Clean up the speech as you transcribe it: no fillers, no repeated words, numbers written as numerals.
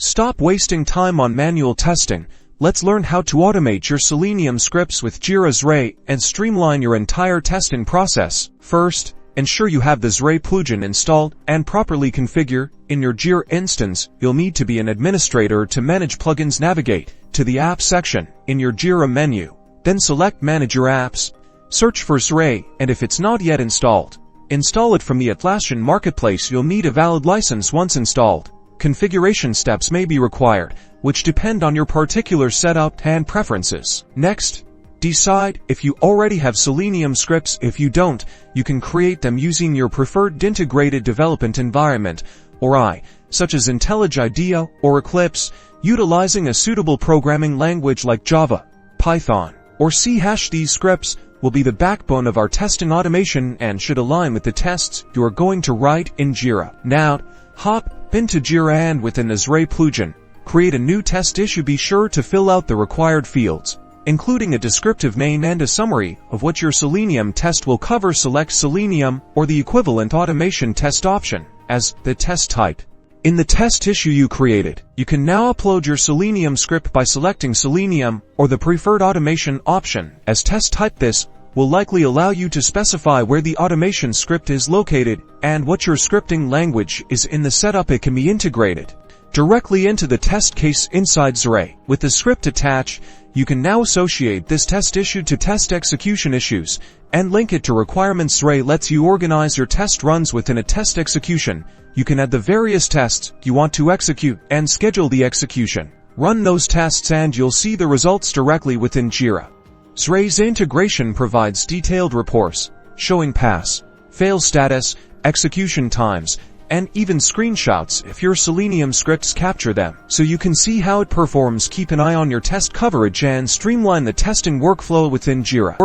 Stop wasting time on manual testing. Let's learn how to automate your Selenium scripts with Jira Xray and streamline your entire testing process. First, ensure you have the Xray plugin installed and properly configured. In your Jira instance, you'll need to be an administrator to manage plugins. Navigate to the Apps section in your Jira menu. Then select Manage Your Apps. Search for Xray, and if it's not yet installed, install it from the Atlassian Marketplace. You'll need a valid license once installed. Configuration steps may be required, which depend on your particular setup and preferences. Next, decide if you already have Selenium scripts. If you don't, you can create them using your preferred integrated development environment, or such as IntelliJ IDEA or Eclipse, utilizing a suitable programming language like Java, Python, or C#. These scripts will be the backbone of our testing automation and should align with the tests you are going to write in Jira. Now, hop into Jira and within the Xray plugin, create a new test issue. Be sure to fill out the required fields, including a descriptive name and a summary of what your Selenium test will cover. Select Selenium or the equivalent automation test option as the test type. In the test issue you created, you can now upload your Selenium script by selecting Selenium or the preferred automation option as test type. This will likely allow you to specify where the automation script is located and what your scripting language is. In the setup, it can be integrated directly into the test case inside Xray. With the script attached, you can now associate this test issue to test execution issues and link it to requirements. Xray lets you organize your test runs within a test execution. You can add the various tests you want to execute and schedule the execution. Run those tests and you'll see the results directly within Jira. Xray's integration provides detailed reports showing pass, fail status, execution times, and even screenshots if your Selenium scripts capture them, so you can see how it performs. Keep an eye on your test coverage and streamline the testing workflow within Jira.